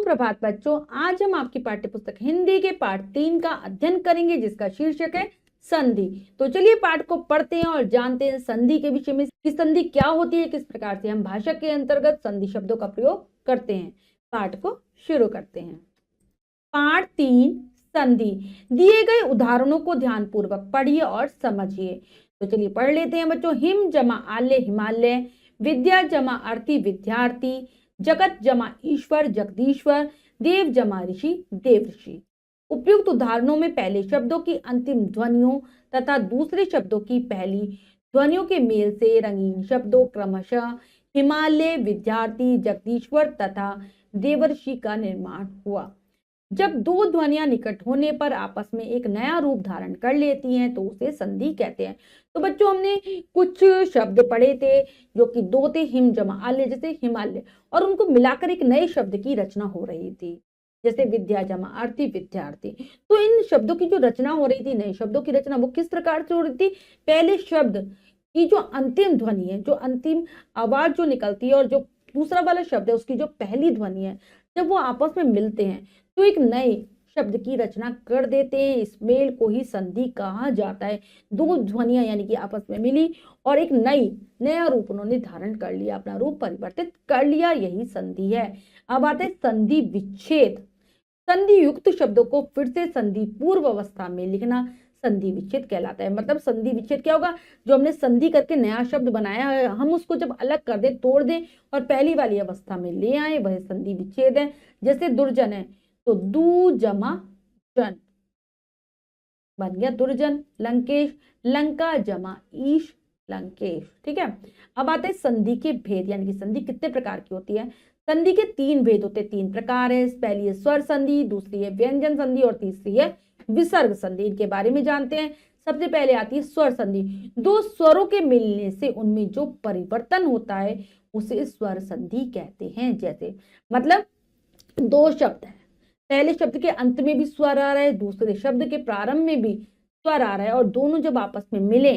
सुप्रभात बच्चों, आज हम आपकी पाठ्यपुस्तक हिंदी के पाठ 3 का अध्ययन करेंगे जिसका शीर्षक है संधि। तो चलिए पाठ को पढ़ते हैं और जानते हैं संधि के विषय में कि संधि क्या होती है, किस प्रकार से हम भाषा के अंतर्गत संधि शब्दों का प्रयोग करते हैं। पाठ को शुरू करते हैं। पाठ 3 संधि। दिए गए उदाहरणों को ध्यानपूर्वक पढ़िए और समझिए। तो चलिए पढ़ लेते हैं बच्चों। हिम जमा आल्य हिमालय, विद्या जमा अर्थी विद्यार्थी, जगत जमा ईश्वर जगदीश्वर, देव जमा ऋषि देवऋषि। उपयुक्त उदाहरणों में पहले शब्दों की अंतिम ध्वनियों तथा दूसरे शब्दों की पहली ध्वनियों के मेल से रंगीन शब्दों क्रमशः हिमालय, विद्यार्थी, जगदीश्वर तथा देवर्षि का निर्माण हुआ। जब दो ध्वनियां निकट होने पर आपस में एक नया रूप धारण कर लेती हैं तो उसे संधि कहते हैं। तो बच्चों हमने कुछ शब्द पढ़े थे जो कि दो थे, हिम जमा आल्य जैसे हिमालय, और उनको मिलाकर एक नए शब्द की रचना हो रही थी जैसे विद्या जमा अर्थी विद्यार्थी। तो इन शब्दों की जो रचना हो रही थी, नए शब्दों की रचना, वो किस प्रकार से हो रही थी? पहले शब्द की जो अंतिम ध्वनि है, जो अंतिम आवाज जो निकलती है, और जो दूसरा वाला शब्द है उसकी जो पहली ध्वनि है, जब वो आपस में मिलते हैं तो एक नए शब्द की रचना कर देते हैं। इस मेल को ही संधि कहा जाता है। दो ध्वनियां यानी कि आपस में मिली और एक नया रूप उन्होंने धारण कर लिया, अपना रूप परिवर्तित कर लिया, यही संधि है। अब आते हैं संधि विच्छेद। संधि युक्त शब्दों को फिर से संधि पूर्व अवस्था में लिखना संधि विच्छेद कहलाता है। मतलब संधि विच्छेद क्या होगा? जो हमने संधि करके नया शब्द बनाया है, हम उसको जब अलग कर दें, तोड़ दें और पहली वाली अवस्था में ले आए, वह संधि विच्छेद है। जैसे दुर्जन है तो दू जमा जन बन गया दुर्जन। लंकेश, लंका जमा ईश लंकेश। ठीक है। अब आते हैं संधि के भेद, यानी कि संधि कितने प्रकार की होती है। संधि के 3 भेद होते हैं, 3 प्रकार है। पहली है स्वर संधि, दूसरी है व्यंजन संधि और तीसरी है विसर्ग संधि। इनके बारे में जानते हैं। सबसे पहले आती है स्वर संधि। दो स्वरों के मिलने से उनमें जो परिवर्तन होता है उसे स्वर संधि कहते हैं। जैसे मतलब दो शब्द है, पहले शब्द के अंत में भी स्वर आ रहा है, दूसरे शब्द के प्रारंभ में भी स्वर आ रहा है, और दोनों जब आपस में मिले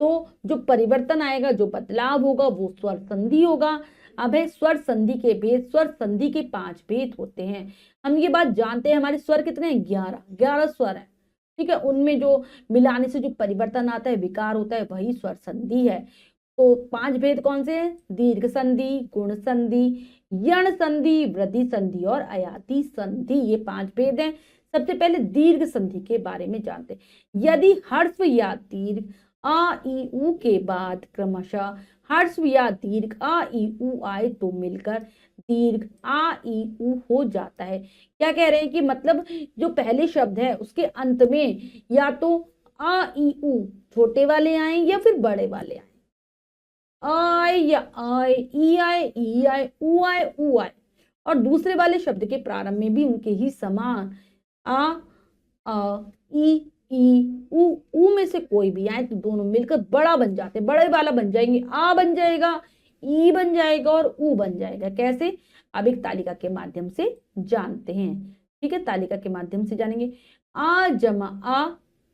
तो जो परिवर्तन आएगा, जो बदलाव होगा, वो स्वर संधि होगा। अब है स्वर संधि के भेद। स्वर संधि के 5 भेद होते हैं। हम ये बात जानते हैं, हमारे स्वर कितने हैं? 11 स्वर है। ठीक है। उनमें जो मिलाने से जो परिवर्तन आता है, विकार होता है, वही स्वर संधि है। तो 5 भेद कौन से हैं? दीर्घ संधि, गुण संधि, यण संधि, वृद्धि संधि और अयाति संधि। ये 5 भेद हैं। सबसे पहले दीर्घ संधि के बारे में जानते हैं। यदि हर्ष या दीर्घ आ ई उ के बाद क्रमशः हर्ष या दीर्घ आ ई उ आए तो मिलकर दीर्घ आ ई उ हो जाता है। क्या कह रहे हैं कि मतलब जो पहले शब्द है उसके अंत में या तो आ ई उ छोटे वाले आए या फिर बड़े वाले आए, आए या आए, ई आए, ई आए, उ आए, उ आए, और दूसरे वाले शब्द के प्रारंभ में भी उनके ही समान आ ई उ में से कोई भी आए तो दोनों मिलकर बड़ा बन जाते, बड़े वाला बन जाएंगे। आ बन जाएगा, ई बन जाएगा और उ बन जाएगा। कैसे? अब एक तालिका के माध्यम से जानते हैं। ठीक है, तालिका के माध्यम से जानेंगे। आ जमा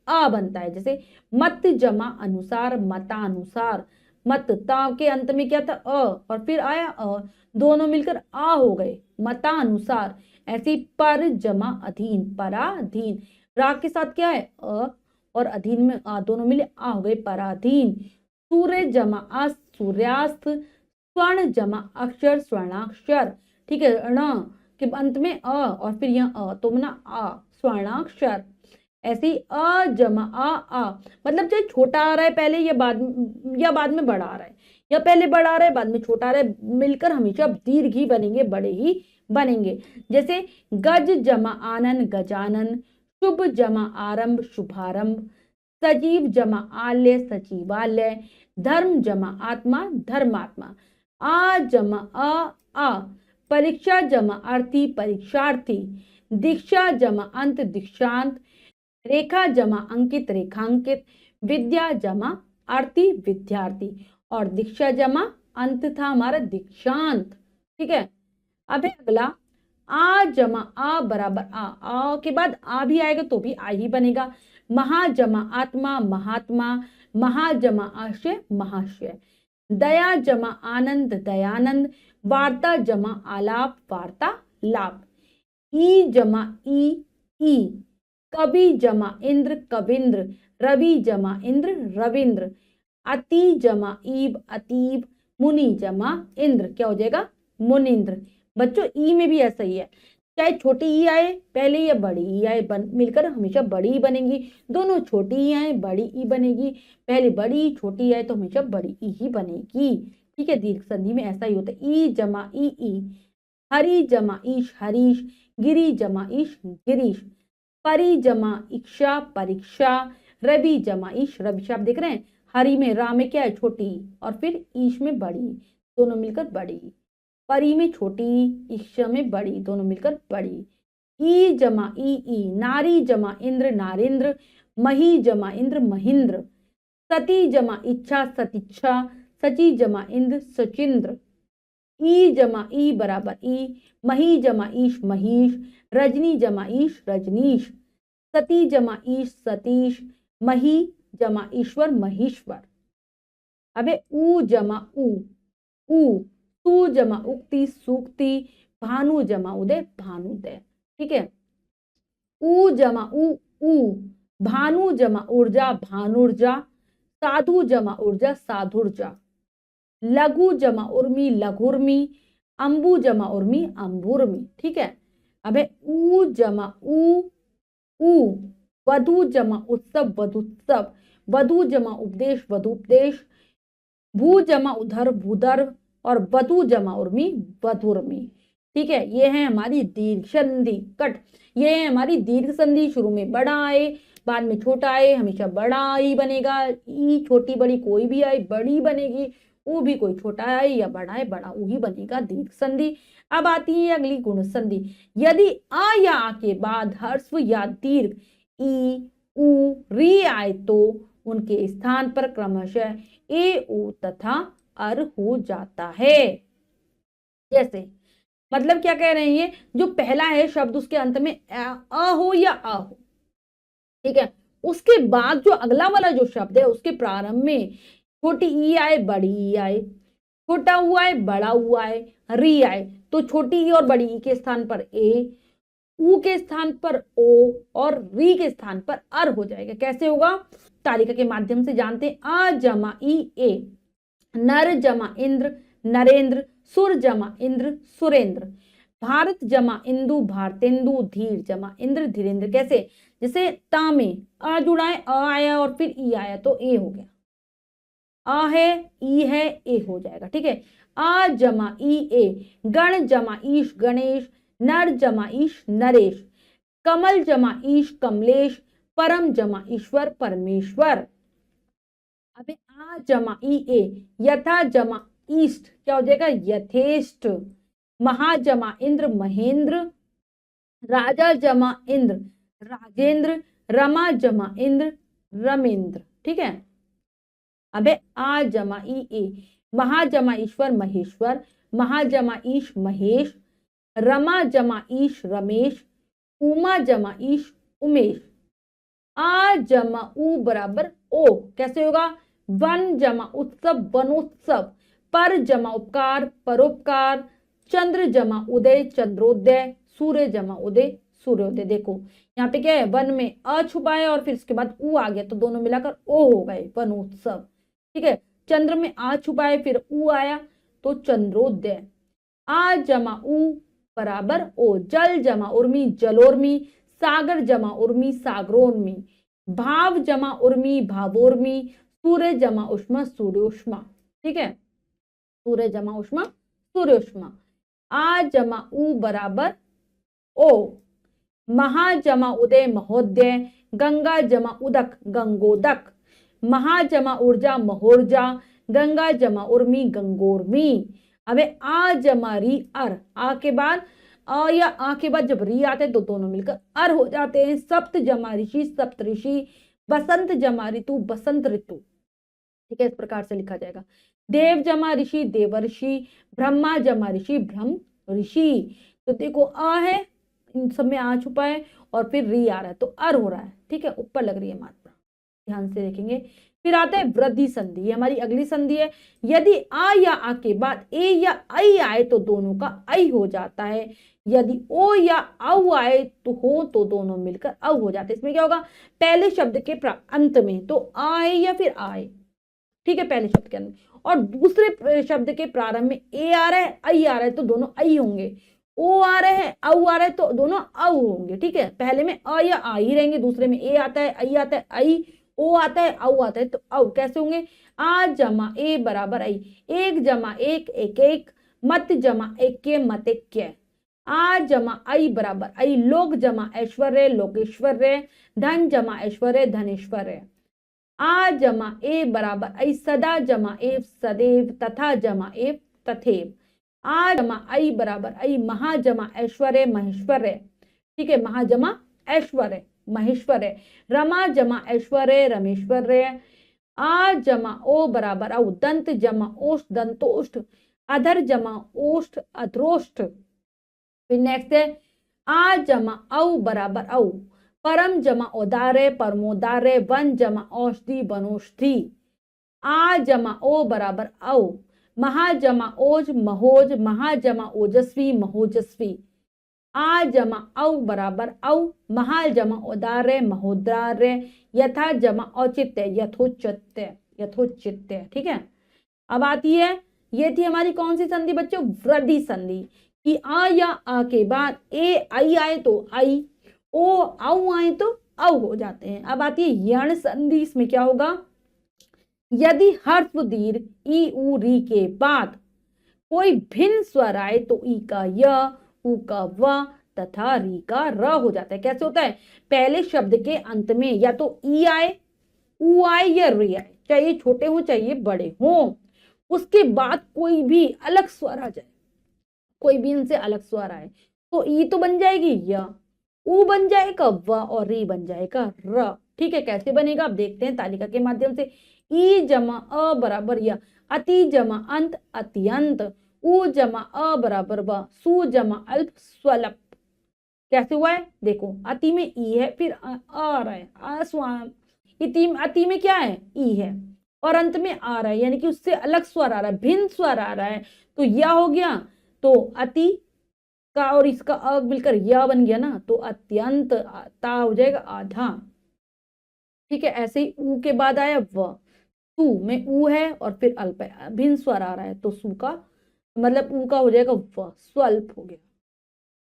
आ बनता है। जैसे मत जमा अनुसार, मतानुसार। मत ता के अंत में क्या था? अ, और फिर आया अ, दोनों मिलकर आ हो गए, मतानुसार। ऐसे पर जमा अधीन, पराधीन। राग के साथ क्या है? अ, और अधीन में आ, दोनों मिले आ हो गए पराधीन। सूर्य जमा आ, सूर्यास्त। स्वर्ण जमा अक्षर, स्वर्णाक्षर। ठीक है। ण के अंत में अ और फिर यहाँ अ तो बना आ, स्वर्णाक्षर। ऐसे ही अ जमा आ, मतलब चाहे छोटा आ रहा है पहले या बाद में बड़ा आ रहा है, या पहले बड़ा आ रहा है बाद में छोटा आ रहा है, मिलकर हमेशा दीर्घ ही बनेंगे, बड़े ही बनेंगे। जैसे गज जमा आनन, गजानन। शुभ जमा आरंभ, शुभारंभ। सजीव जमा आल्य, सचिवालय। धर्म जमा आत्मा, धर्मात्मा। आ जमा आ। परीक्षा जमा अर्थी, परीक्षार्थी। दीक्षा जमा अंत, दीक्षांत। रेखा जमा अंकित, रेखांकित। विद्या जमा आरती, विद्यार्थी। और दीक्षा जमा अंत था हमारा दीक्षांत। ठीक है। अब है अगला आ जमा आ बराबर आ के बाद आ भी आएगा तो भी आ ही बनेगा। महा जमा आत्मा, महात्मा। महा जमा आशय, महाशय। दया जमा आनंद, दयानंद। वार्ता जमा आलाप, वार्तालाप। ई जमा ई, कवि जमा इंद्र कविंद्र, रवि जमा इंद्र रविंद्र, अति जमा ईब अतीब, मुनि जमा इंद्र, क्या हो जाएगा मुनिंद्र। बच्चों ई में भी ऐसा ही है, चाहे छोटी ई आए पहले या बड़ी ई आए, मिलकर हमेशा बड़ी ई बनेगी। दोनों छोटी ई आए बड़ी ई बनेगी, पहले बड़ी ई छोटी आए तो हमेशा बड़ी ई ही बनेगी। ठीक है, दीर्घ संधि में ऐसा ही होता है। ई जमा ई, हरि जमा ईश हरीश, गिरी जमा ईश गिरीश, परी जमा इक्षा परीक्षा, रवि जमा ईश रविश। आप देख रहे हैं हरि में रा में क्या है छोटी और फिर ईश में बड़ी, दोनों मिलकर बड़ी। परी में छोटी, ईक्षा में बड़ी, दोनों मिलकर बड़ी। ई जमा ई, नारी जमा इंद्र नारेंद्र, मही जमा इंद्र महिंद्र, सती जमा इच्छा सतीच्छा, सची जमा इंद्र सचिंद्र। ई जमा ई बराबर ई, मही जमा ईश महीश, रजनी जमा ईश रजनीश, सती जमा ईश सतीश, मही जमा ईश्वर महेश्वर। अबे ऊ जमा ऊ, सु जमा उक्ति सूक्ति, भानु जमा उदय भानुदय। ठीक है, ऊ जमा ऊ, भानु जमा ऊर्जा भानुर्जा, साधु जमा ऊर्जा साधुर्जा, लघु जमा उर्मी लघुर्मी, अंबु जमा उर्मी अंबुर्मी। ठीक है, अबे ऊ जमा ऊ, वधु जमा उत्सव वधुत्सव, वधु जमा उपदेश वधुपदेश, भू जमा उधर भूधर, और वधु जमा उर्मी वधुर्मी। ठीक है, ये है हमारी दीर्घ संधि कट। ये है हमारी दीर्घ संधि, शुरू में बड़ा आए बाद में छोटा आए, हमेशा बड़ा ही बनेगा। ई छोटी बड़ी कोई भी आए बड़ी बनेगी, ऊ भी कोई छोटा आए या बड़ा है बड़ा ऊ ही बनेगा दीर्घ संधि। अब आती है अगली गुण संधि। यदि आ या आ के बाद हर्स्व या दीर्घ ई ऊ री आए तो उनके स्थान पर क्रमशः ए ऊ तथा अर हो जाता है। जैसे मतलब क्या कह रहे हैं, जो पहला है शब्द उसके अंत में अ हो या आ हो। ठीक है, उसके बाद जो अगला वाला जो शब्द है उसके प्रारंभ में छोटी ई आए बड़ी ई आए, छोटा हुआ है बड़ा हुआ है, री आए तो छोटी ई और बड़ी ई के स्थान पर ए, ऊ के स्थान पर ओ और री के स्थान पर अर हो जाएगा। कैसे होगा, तालिका के माध्यम से जानते हैं। आ जमा ई ए, नर जमा इंद्र नरेंद्र, सुर जमा इंद्र सुरेंद्र, भारत जमा इंदु भारतेंदु, धीर जमा इंद्र धीरेंद्र। कैसे, जैसे ता में आ जुड़ा है, अ आया और फिर ई आया तो ए हो गया, आ है ई है ए हो जाएगा। ठीक है, आ जमा ई ए, गण जमा ईश गणेश, नर जमा ईश नरेश, कमल जमा ईश कमलेश, परम जमा ईश्वर परमेश्वर। अबे आ जमा ई ए, यथा जमा ईस्ट, क्या हो जाएगा यथेष्ट, महा जमा इंद्र महेंद्र, राजा जमा इंद्र राजेंद्र, रमा जमा इंद्र रमेंद्र। ठीक है, अबे आ जमा ई ए, महा जमा ईश्वर महेश्वर, महा जमा ईश महेश, रमा जमा ईश रमेश, उमा जमा ईश उमेश। आ जमा उ बराबर ओ, कैसे होगा, वन जमा उत्सव वनोत्सव, पर जमा उपकार परोपकार, चंद्र जमा उदय चंद्रोदय, सूर्य जमा उदय सूर्योदय। देखो यहाँ पे क्या है, वन में अ छुपा है और फिर इसके बाद उ आ गया तो दोनों मिलाकर ओ हो गए वनोत्सव। ठीक है, चंद्र में आ छुपा है फिर उ आया तो चंद्रोदय। आ जमा उ बराबर ओ, जल जमा उर्मी जलोर्मी, सागर जमा उर्मी सागरोर्मी, भाव जमा उर्मी भावोर्मी, सूर्य जमा उष्मा सूर्योष्मा। ठीक है, सूर्य जमा उष्मा सूर्योष्मा। आ जमा उ बराबर ओ, महा जमा उदय महोदय, गंगा जमा उदक गंगोदक, महा जमा ऊर्जा महोर्जा, गंगा जमा उर्मी गंगोर्मी। अबे आ जमा री अर, आ के बाद अ या आ के बाद जब री आते हैं तो दोनों मिलकर अर हो जाते हैं। सप्त जमा ऋषि सप्त ऋषि, बसंत जमा ऋतु बसंत ऋतु। ठीक है, इस प्रकार से लिखा जाएगा। देव जमा ऋषि देवर्षि, ब्रह्मा जमा ऋषि ब्रह्म ऋषि। तो देखो आ है, इन सब में आ छुपा है और फिर री आ रहा है तो अर हो रहा है। ठीक है, ऊपर लग रही है मात्रा, ध्यान से देखेंगे। फिर आता है वृद्धि संधि, ये हमारी अगली संधि है। यदि आ या आ के बाद ए या आई आए तो दोनों का आई हो जाता है। यदि ओ या औ आए तो दोनों मिलकर औ हो जाते हैं। इसमें क्या होगा, पहले शब्द के अंत में तो आए या फिर आए, ठीक है, पहले शब्द के अंत में, और दूसरे शब्द के प्रारंभ में ए आ रहा है आई आ रहा है तो दोनों आई होंगे, ओ आ रहा है औ आ रहा है तो दोनों औ होंगे, ठीक है। पहले में अ या आ ही रहेंगे, दूसरे में ए आता है आई आता है आई, ओ आता है औ आता है तो औ कैसे होंगे, आ जमा ए बराबर आई, एक जमा एक एक एक, मत जमा एक के मत एक के, आ जमा आई बराबर आई, लोक जमा ऐश्वर्य लोकेश्वर्य, धन जमा ऐश्वर्य धनेश्वर्य, आ जमा ए बराबर आई, सदा जमा एव सदैव, तथा जमा एव तथेव, आ जमा आई बराबर आई, महा जमा ऐश्वर्य महेश्वर्य, ठीक है, महा जमा ऐश्वर्य महेश्वर्य, रमा जमा ऐश्वर्य रमेश्वर्य, आ जमा ओ बराबर औ, दंत जमा ओष्ठ दंतोष्ठ, अधर जमा ओष्ठ अधरोष्ठ। फिर नेक्स्ट है आ जमा औ बराबर औ, परम जमा औदार्य परमोदार्य, वन जमा औषधि वनौषधि, आ जमा ओ बराबर औ, महा जमा ओज महोज, महा जमा ओजस्वी महोजस्वी, आ जमा औ बराबर औ, महाल जमा औदार्य महोदार्य, यथा जमा औचित्य यथोचित्य यथोचित्य, ठीक है। अब आती है, ये थी हमारी कौन सी संधि बच्चों, वृद्धि संधि, कि आ या आ के बाद ए आई आए तो आई, ओ औ आए तो औ हो जाते हैं। अब आती है यण संधि, इसमें क्या होगा, यदि हर्फ दीर्घ ई उ री के बाद कोई भिन्न स्वर आए तो ई का य, उ का व तथा री का र हो जाता है। कैसे होता है, पहले शब्द के अंत में या तो ई आए उ आए या री आए, चाहे छोटे हो चाहे बड़े हो, उसके बाद कोई भी अलग स्वर आ जाए, कोई भी इनसे अलग स्वर आए तो ई तो बन जाएगी य, उ बन जाएगा व और री बन जाएगा र, ठीक है। कैसे बनेगा आप देखते हैं तालिका के माध्यम से, ई जमा अ बराबर य, अति जमा अंत अत्यंत, उ जमा अ बराबर व, सु जमा अल्प स्वल्प। कैसे हुआ है देखो, अति में ई है फिर आ रहा है, अति में क्या है ई है और अंत में आ रहा है, यानी कि उससे अलग स्वर आ रहा है, भिन्न स्वर आ रहा है, तो या हो गया, तो अति का और इसका अ मिलकर या बन गया ना, तो अत्यंत ता हो जाएगा आधा, ठीक है। ऐसे ही ऊ के बाद आया व, सु में ऊ है और फिर अल्प है, भिन्न स्वर आ रहा है तो सु का मतलब ऊ का हो जाएगा व, स्वल्प हो गया।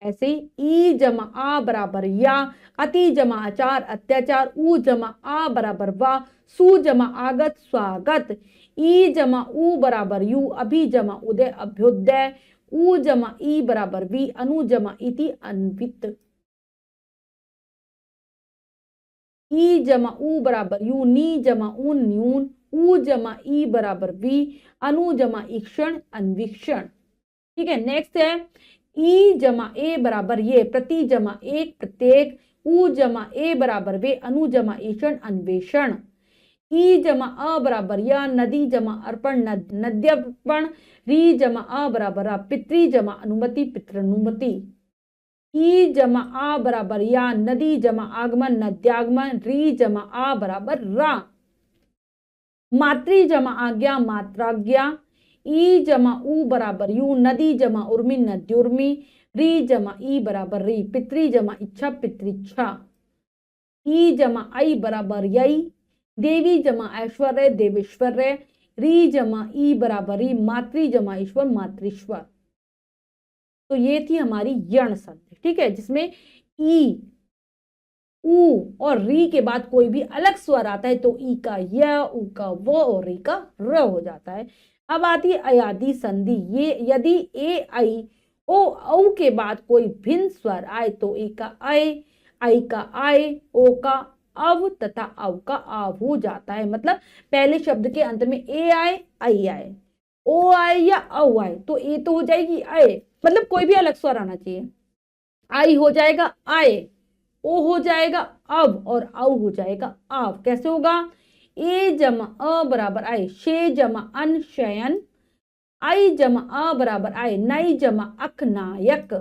ऐसे ही ई जमा आ बराबर या, अति जमा आचार अत्याचार, ऊ जमा आ बराबर वा, सु जमा आगत स्वागत, ई जमा ऊ बराबर यू, अभि जमा उदय अभ्युदय, ऊ जमा ई बराबर वी, अनु जमा इति अन्वित, ई जमा ऊ बराबर यू, नी जमा ऊन न्यून, ऊ जमा ई बराबर वी, अनु जमा ईक्षण अन्वीक्षण, ठीक है। नेक्स्ट है ई जमा ए बराबर ये, प्रति जमा एक प्रत्येक, ऊ जमा ए बराबर वे, अनु जमा ईक्षण अन्वेषण, ई जमा अ बराबर या, नदी जमा अर्पण नद्यर्पण, री जमा अ बराबर आ, पितृ जमा अनुमति पितृनुमति, ई जमा आ बराबर या, नदी जमा आगमन नद्यागमन, री जमा आ बराबर रा, मातृ जमा आज्ञा मात्राज्ञा, ई जमा ऊ बराबर यू, नदी जमा उर्मी नद्युर्मी, री जमा ई बराबर री, पितृ जमा इच्छा पितृच्छा, ई जमा आई बराबर यई, देवी जमा ऐश्वर्य देवेश्वर्य, री जमा ई बराबर री, मातृ जमा ईश्वर मातृश्वर। तो ये थी हमारी यण संधि, ठीक है, जिसमें ई ऊ और री के बाद कोई भी अलग स्वर आता है तो ई का य, उ का व और री का र हो जाता है। अब आती है अयादी संधि, ये यदि ए आई ओ औ के बाद कोई भिन्न स्वर आए तो ए का आई का आए, ओ का अव तथा अव का आव हो जाता है। मतलब पहले शब्द के अंत में ए आए आई आए, ओ आए या औ आए तो ए तो हो जाएगी आए, मतलब कोई भी अलग स्वर आना चाहिए, आई हो जाएगा आए, ओ हो जाएगा अब और औ हो जाएगा आव। कैसे होगा, ए जमा अ बराबर आए, शे जमा अन शयन, आई जमा अ बराबर आए, नई जमा अक नायक,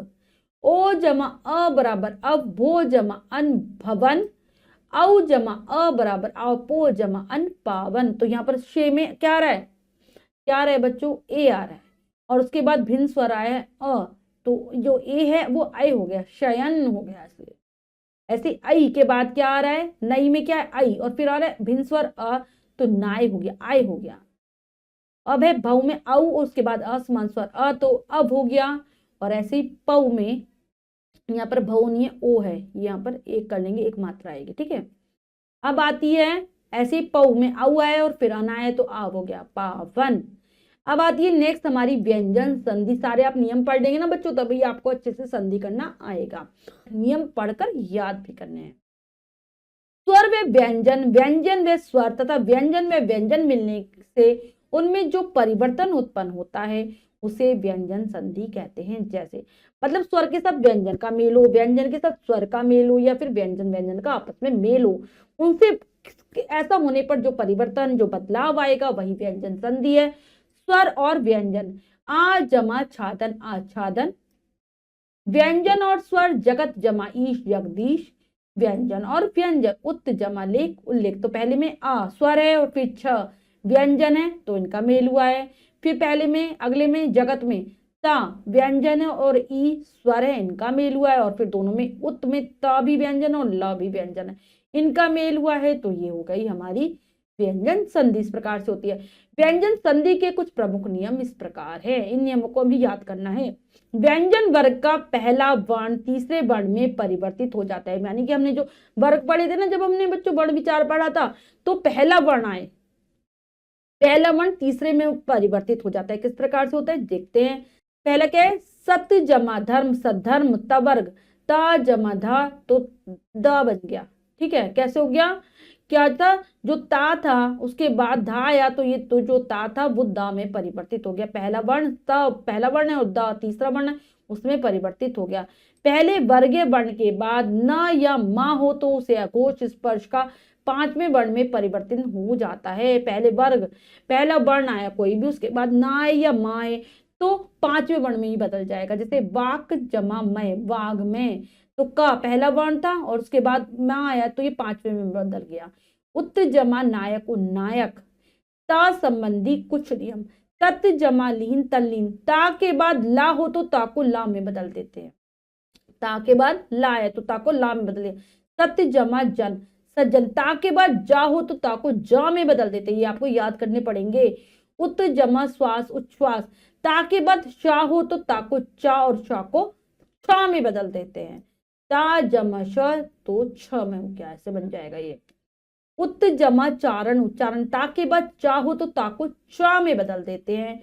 ओ जमा अ बराबर अब, भो जमा अन भवन, औ जमा अ बराबर आओ पो जमा अन पावन। तो यहाँ पर शे में क्या आ रहा है, क्या आ रहा है बच्चों, ए आ रहा है, और उसके बाद भिन्न स्वर आया है अ, तो जो ए है वो आई हो गया, शयन हो गया। इसलिए ऐसे आई के बाद क्या आ रहा है, नई में क्या है आई, और फिर आ रहा है भिन्न स्वर अ, तो नाय हो गया, आय हो गया। अब है भऊ में औ, उसके बाद असमान स्वर अ, तो अब हो गया। और ऐसे ही पऊ में यहाँ पर भऊ नहीं है, ओ है, यहाँ पर एक कर लेंगे, एक मात्रा आएगी, ठीक है। अब आती है ऐसे ही पऊ में औ आए और फिर अन आए, तो आ हो गया पावन। अब आती है नेक्स्ट हमारी व्यंजन संधि। सारे आप नियम पढ़ लेंगे ना बच्चों, तभी आपको अच्छे से संधि करना आएगा। नियम पढ़कर याद भी करने हैं। स्वर व व्यंजन, व्यंजन व स्वर तथा व्यंजन व व्यंजन मिलने से उनमें जो परिवर्तन उत्पन्न होता है उसे व्यंजन संधि कहते हैं। जैसे मतलब स्वर के साथ व्यंजन का मेल हो, व्यंजन के साथ स्वर का मेल हो, या फिर व्यंजन व्यंजन का आपस में मेल हो, उनसे ऐसा होने पर जो परिवर्तन, जो बदलाव आएगा वही व्यंजन संधि है। स्वर और व्यंजन, आ जमा छादन आच्छादन, व्यंजन और स्वर जगत जमा ईश जगदीश, व्यंजन और व्यंजन उत जमा लेख उल्लेख। तो पहले में आ स्वर है और फिर छ व्यंजन है, तो इनका मेल हुआ है। फिर पहले में अगले में जगत में ता व्यंजन है और ई स्वर है, इनका मेल हुआ है। और फिर दोनों में उत में ता भी व्यंजन और ल भी व्यंजन है, इनका मेल हुआ है। तो ये हो गई हमारी व्यंजन संधि। इस प्रकार से होती है। व्यंजन संधि के कुछ प्रमुख नियम इस प्रकार है, इन नियमों को भी याद करना है। व्यंजन वर्ग का पहला वर्ण तीसरे वर्ण में परिवर्तित हो जाता है। यानी कि हमने जो वर्ग पढ़े थे ना, जब हमने बच्चों वर्ण विचार पढ़ा था, तो पहला वर्ण आए, पहला वर्ण तीसरे में परिवर्तित हो जाता है। किस प्रकार से होता है देखते हैं। पहला क्या है, सत्य जमा धर्म सद्धर्म तवर्ग, ता जमा धा, तो द बन गया, ठीक है। कैसे हो गया, क्या था, जो ता था उसके बाद धा आया, तो ये तो जो ता था वो दा में परिवर्तित हो गया। पहला वर्ण ता पहला वर्ण है और दा तीसरा वर्ण है, उसमें परिवर्तित हो गया। पहले वर्गीय वर्ण के बाद न या मा हो तो उसे अघोष स्पर्श का पांचवें वर्ण में परिवर्तन हो जाता है। पहले वर्ग पहला वर्ण आया कोई भी, उसके बाद ना आए या मा आए तो पांचवें वर्ण में ही बदल जाएगा। जैसे वाक जमा मय वाघ में, तो का पहला वर्ण था और उसके बाद मा आया, तो ये पांचवें में बदल गया। उत जमा नायक नायक, ता संबंधी कुछ नियम, तत् जमा लीन तल्लीन, ता के बाद ला हो तो ता को ला में बदल देते हैं, ता के बाद ला है तो ता को ला में बदल देते। सत्य जमा जन सज्जन, ता के बाद जा हो तो ता को जा में बदल देते हैं, ये आपको याद करने पड़ेंगे। उत जमा श्वास उच्छ्वास, ता के बाद शा हो तो ता को चा और शा को छा में बदल देते हैं। ता जमा श तो छ में हो गया, ऐसे बन जाएगा ये। उत जमा चारण उच्चारण, ता के बाद चा हो तो ता को चा में बदल देते हैं।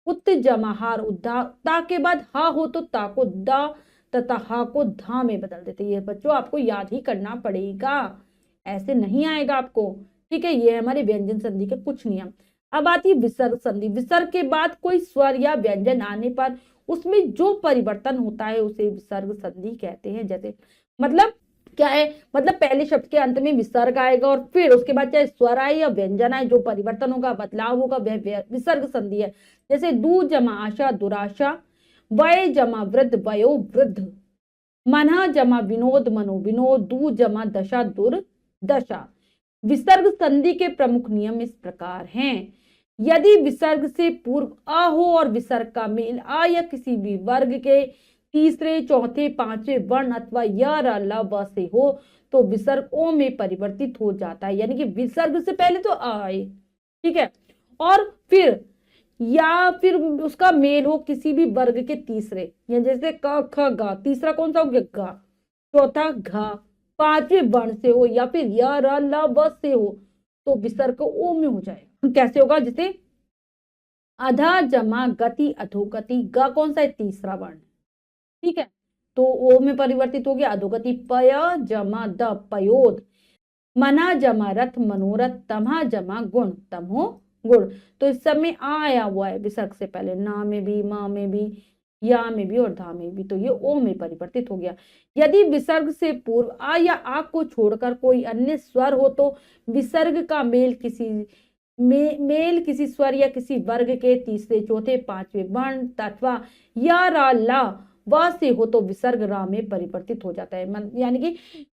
उत जमा हार उद्धा, ता के बाद हा हो तो ता को दा तथा हा को धा में बदल देते हैं। ये बच्चों आपको याद ही करना पड़ेगा, ऐसे नहीं आएगा आपको, ठीक है। ये हमारे व्यंजन संधि के कुछ नियम। अब आती है विसर्ग संधि। विसर्ग के बाद कोई स्वर या व्यंजन आने पर उसमें जो परिवर्तन होता है उसे विसर्ग संधि कहते हैं। जैसे मतलब क्या है, मतलब पहले शब्द के अंत में विसर्ग आएगा और फिर उसके बाद चाहे स्वर आए या व्यंजन आए, जो परिवर्तन होगा बदलाव होगा वह विसर्ग संधि है। जैसे दू जमा आशा दुराशा, वय जमा वृद्ध वयो वृद्ध, मना जमा विनोद मनो विनोद, दू जमा दशा दुर्दशा। विसर्ग संधि के प्रमुख नियम इस प्रकार हैं। यदि विसर्ग से पूर्व अ हो और विसर्ग का मेल आ या किसी भी वर्ग के तीसरे चौथे पांचवें वर्ण अथवा य र ल व से हो तो विसर्ग ओ में परिवर्तित हो जाता है। यानी कि विसर्ग से पहले तो अ आए, ठीक है, और फिर या फिर उसका मेल हो किसी भी वर्ग के तीसरे, या जैसे क ख ग, तीसरा कौन सा हो गया ग, चौथा घ, पांचवें वर्ण से हो या फिर य र ल व से हो तो विसर्ग ओ में हो जाएगा। कैसे होगा, जैसे अधा जमा गति अधोगति, ग कौन सा है तीसरा वर्ण, ठीक है, तो ओ में परिवर्तित हो गया अधोगति। पय जमा द पयोद, मना जमा रथ मनोरथ, तमहा जमा गुण तमो गुण। तो इस सब में आ आया हुआ है विसर्ग से पहले, ना में भी, मा में भी, या में भी और धा में भी, तो ये ओ में परिवर्तित हो गया। यदि विसर्ग से पूर्व आ या आ को छोड़कर कोई अन्य स्वर हो तो विसर्ग का मेल किसी स्वर या किसी वर्ग के तीसरे चौथे पांचवें वर्ण अथवा या रा ला व से हो तो विसर्ग रा में परिवर्तित हो जाता है। यानी कि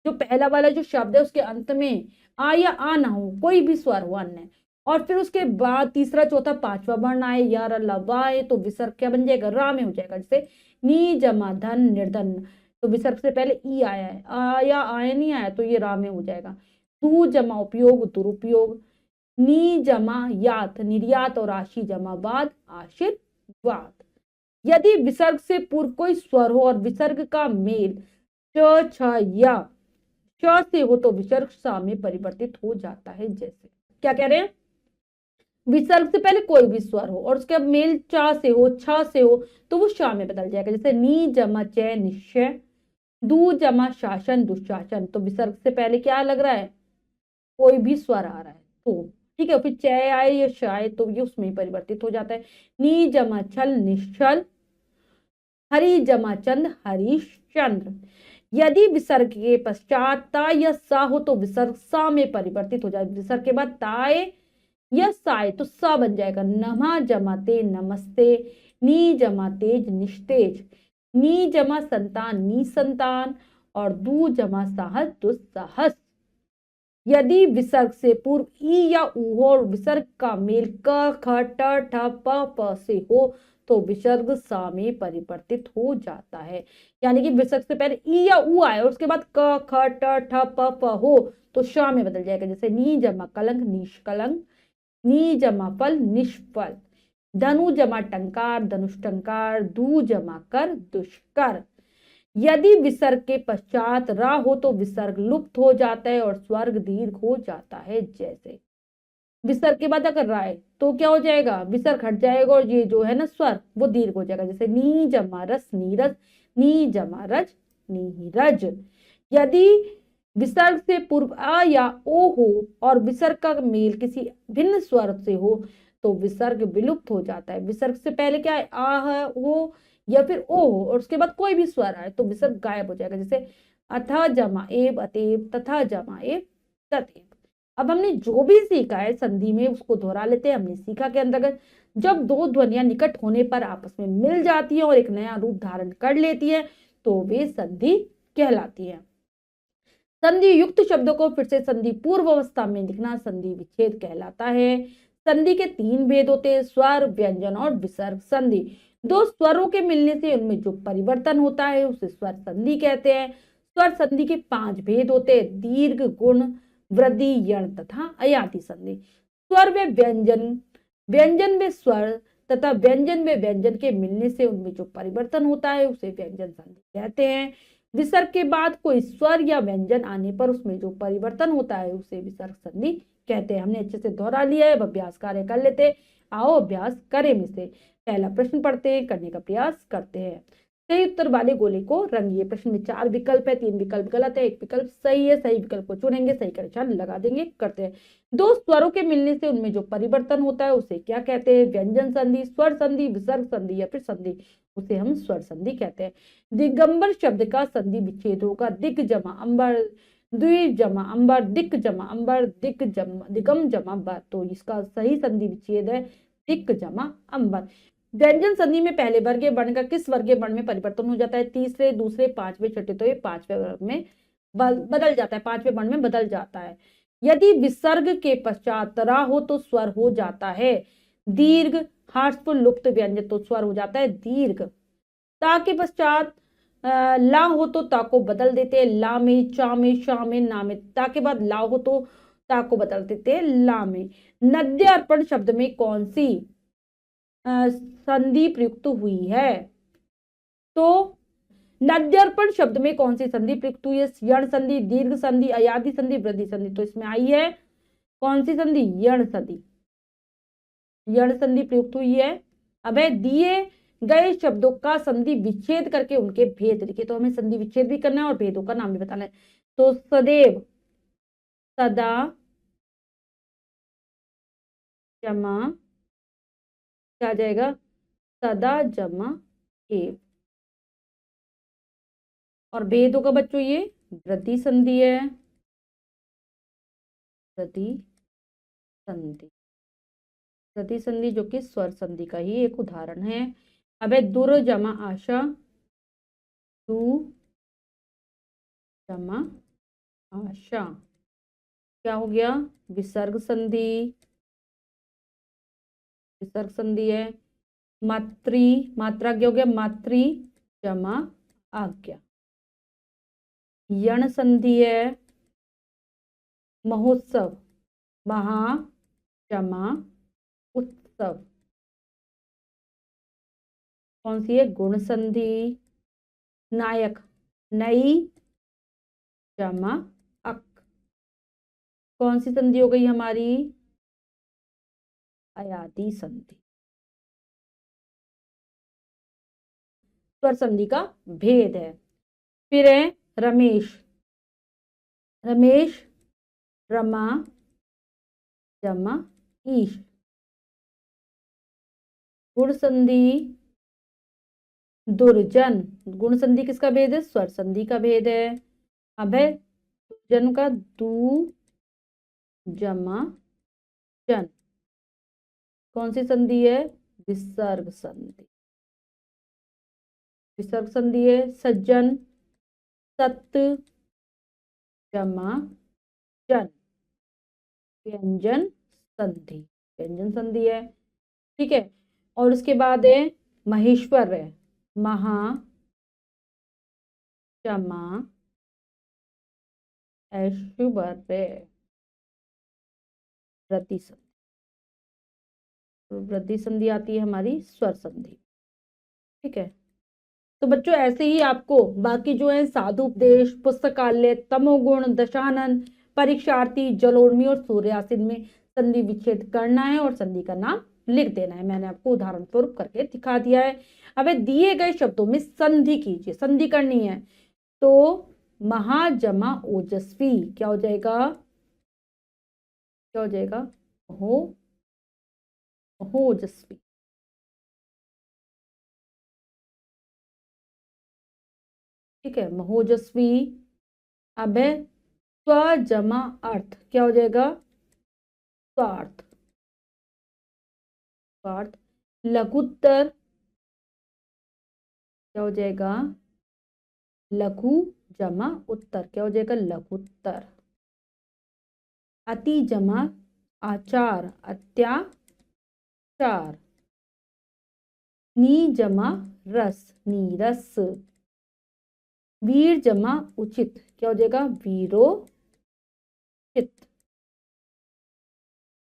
जो पहला वाला जो शब्द है उसके अंत में आ या आ ना हो, कोई भी स्वर हो अन्य, और फिर उसके बाद तीसरा चौथा पांचवा वर्ण आए या वा आए तो विसर्ग क्या बन जाएगा, रा में हो जाएगा। जैसे नी जमा धन निर्धन, तो विसर्ग से पहले ई आया है, आया आया नहीं आया तो ये रा में हो जाएगा। दू जमा उपयोग दुरुपयोग, नी जमा यात निर्यात, और आशी जमा बाद आशीर्वाद। यदि विसर्ग से पूर्व कोई स्वर हो और विसर्ग का मेल च छ या श से हो तो विसर्ग सा में परिवर्तित हो जाता है। जैसे क्या कह रहे हैं, विसर्ग से पहले कोई भी स्वर हो और उसके मेल चा से हो छ से हो तो वो शा में बदल जाएगा। जैसे नी जमा चय निश्चय, दू जमा शासन दुशासन, तो विसर्ग से पहले क्या लग रहा है, कोई भी स्वर आ रहा है तो ठीक है, फिर चय आए या शाय तो ये उसमें परिवर्तित हो जाता है। नी जमा छल निश्चल, हरि जमा चंद हरिश्चंद्र। यदि विसर्ग के पश्चात ता या सा हो तो विसर्ग सा में परिवर्तित हो जाए। विसर्ग के बाद ताए या साए तो सा बन जाएगा। नमा जमाते नमस्ते, नी जमा तेज निस्तेज, नी जमा संतान नी संतान, और दू जमा साहस दुस्साहस। यदि विसर्ग से पूर्व ई या ऊ हो और विसर्ग का मेल क ख ट ठ प से हो तो विसर्ग सा में परिवर्तित हो जाता है। यानी कि विसर्ग से पहले ई या ऊ आए और उसके बाद क ख ट ठ प हो तो शा में बदल जाएगा। जैसे नी जमा कलंक निष्कलंक, नी जमा फल निष्फल, धनु जमा टंकार धनुष्टंकार, दू जमा कर दुष्कर। यदि विसर्ग के पश्चात रा हो तो विसर्ग लुप्त हो जाता है और स्वर्ग दीर्घ हो जाता है। जैसे विसर्ग के बाद अगर रा है तो क्या हो जाएगा, विसर्ग हट जाएगा और ये जो है ना स्वर वो दीर्घ हो जाएगा। जैसे नी जमा रस नीरस, नी जमा रज नीरज। यदि विसर्ग से पूर्व आ या ओ हो और विसर्ग का मेल किसी भिन्न स्वर से हो तो विसर्ग विलुप्त हो जाता है। विसर्ग से पहले क्या है, आ हो या फिर ओ हो और उसके बाद कोई भी स्वर आए तो विसर्ग गायब हो जाएगा। जैसे अथा जमा एब अतेब, तथा जमा एब ततेब। अब हमने जो भी सीखा है संधि में उसको दोहरा लेते हैं। हमने सीखा के अंतर्गत जब दो ध्वनियां निकट होने पर आपस में मिल जाती है और एक नया रूप धारण कर लेती है तो वे संधि कहलाती है। संधि युक्त शब्दों को फिर से संधि पूर्व अवस्था में लिखना संधि विच्छेद कहलाता है। संधि के तीन भेद होते हैं, स्वर व्यंजन और विसर्ग संधि। दो स्वरों के मिलने से उनमें जो परिवर्तन होता है उसे स्वर संधि कहते हैं। स्वर संधि के पांच भेद होते हैं, दीर्घ गुण वृद्धि यण तथा अयाति संधि। स्वर व व्यंजन, व्यंजन व स्वर तथा व्यंजन व व्यंजन के मिलने से उनमें जो परिवर्तन होता है उसे व्यंजन संधि कहते हैं। विसर्ग के बाद कोई स्वर या व्यंजन आने पर उसमें जो परिवर्तन होता है उसे विसर्ग संधि कहते हैं। हमने अच्छे से दोहरा लिया है, अब अभ्यास कार्य कर लेते हैं। आओ अभ्यास करें में से पहला प्रश्न पढ़ते हैं, करने का प्रयास करते हैं। सही उत्तर वाले गोले को रंगिए। प्रश्न में चार विकल्प है, तीन विकल्प गलत है, एक विकल्प सही है। सही विकल्प को चुनेंगे, सही का निशान लगा देंगे। करते हैं। दो स्वरों के मिलने से उनमें जो परिवर्तन होता है उसे क्या कहते हैं, व्यंजन संधि, स्वर संधि, विसर्ग संधि या फिर संधि, उसे हम स्वर संधि कहते हैं। दिगंबर शब्द का संधि विच्छेद होगा दिग जमा अंबर, द्वि जमा अंबर, दिक जमा अंबर, दिगम जमा बर, तो इसका सही संधि विच्छेद है दिक जमा अंबर। व्यंजन संधि में पहले वर्गीय वर्ण का किस वर्गीय वर्ण में परिवर्तन हो जाता है, तीसरे दूसरे पांचवे छठे, तो ये पांचवे वर्ग में बदल जाता है, पांचवे वर्ण में बदल जाता है। यदि विसर्ग के पश्चात रा हो तो स्वर हो जाता है दीर्घ, हार्सपुर लुप्त व्यंजन तो स्वर हो जाता है दीर्घ। ता के पश्चात ला हो तो ता को बदल देते हैं ला में, चा में, शा में, ना में। ता के बाद ला हो तो ता को बदल देते हैं ला में। नद्य अर्पण शब्द में कौन सी संधि प्रयुक्त हुई है, तो नद्यर्पण शब्द में कौन सी संधि प्रयुक्त हुई है, यण संधि, दीर्घ संधि, अयादि संधि, वृद्धि संधि, तो इसमें आई है कौन सी संधि, यण संधि। यण संधि प्रयुक्त हुई है। अब है दिए गए शब्दों का संधि विच्छेद करके उनके भेद लिखे, तो हमें संधि विच्छेद भी करना है और भेदों का नाम भी बताना है। तो सदैव, सदा, जमा, क्या आ जाएगा, सदा जमा एव। और भेद होगा बच्चों ये वृद्धि संधि है, वृद्धि संधि, वृद्धि संधि जो कि स्वर संधि का ही एक उदाहरण है। अब है दुर जमा आशा, तू जमा आशा, क्या हो गया? विसर्ग संधि, विसर्ग संधि है। मातृ, मात्रा क्या हो गया? मातृ जमा आज्ञा। यण संधि है। महोत्सव, महा जमा उत्सव, कौन सी है? गुण संधि। नायक, नई जमा अक, कौन सी संधि हो गई हमारी? अयादी संधि। स्वर संधि का भेद है। फिर है रमेश, रमेश रमा जमा ईश। गुण संधि दुर्जन, गुण संधि किसका भेद है? स्वर संधि का भेद है। अब है जन का दू जमा जन, कौन सी संधि है? विसर्ग संधि। विसर्ग संधि है। सज्जन, सत जमा जन, व्यंजन संधि, व्यंजन संधि है। ठीक है। और उसके बाद है महेश्वर है। महा जमा ऐश्वर्य, वृद्धि संधि। वृद्धि संधि आती है हमारी स्वर संधि। ठीक है। तो बच्चों ऐसे ही आपको बाकी जो है साधु उपदेश, पुस्तकालय, तमोगुण, दशानन, परीक्षार्थी, जलोर्मी और सूर्यासिन में संधि विच्छेद करना है और संधि का नाम लिख देना है। मैंने आपको उदाहरण स्वरूप करके दिखा दिया है। अब दिए गए शब्दों में संधि कीजिए, संधि करनी है। तो महाजमा ओजस्वी क्या हो जाएगा? क्या हो जाएगा? ओजस्वी। ठीक है, महोजस्वी। अब है स्वजमा अर्थ, क्या हो जाएगा? स्वार्थ, स्वार्थ। लघुत्तर क्या हो जाएगा? लघु जमा उत्तर, क्या हो जाएगा? लघुत्तर। अति जमा आचार, अत्याचार। नी जमा रस, नीरस। वीर जमा उचित, क्या हो जाएगा? वीरोचित।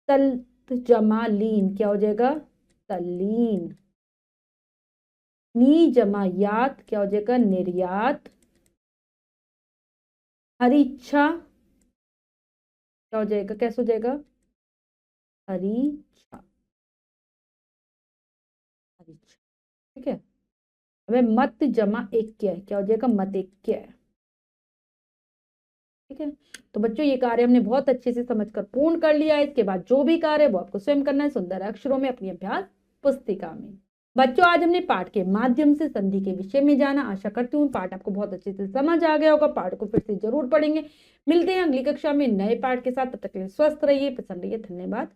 तल्त जमा लीन, क्या हो जाएगा? तल्लीन। नी जमा यात, क्या हो जाएगा? निर्यात। हरिच्छा क्या हो जाएगा? कैसे हो जाएगा? हरिच्छा, हरिच्छा। ठीक है। अब मत जमा ऐक्य, क्या हो जाएगा? मतैक्य। ठीक है। तो बच्चों ये कार्य हमने बहुत अच्छे से समझकर पूर्ण कर लिया है। इसके बाद जो भी कार्य है वो आपको स्वयं करना है सुंदर अक्षरों में अपनी अभ्यास पुस्तिका में। बच्चों आज हमने पाठ के माध्यम से संधि के विषय में जाना। आशा करती हूँ पाठ आपको बहुत अच्छे से समझ आ गया होगा। पाठ को फिर से जरूर पढ़ेंगे। मिलते हैं अगली कक्षा में नए पाठ के साथ। तब तक के लिए स्वस्थ रहिए, प्रसन्न रहिए। धन्यवाद।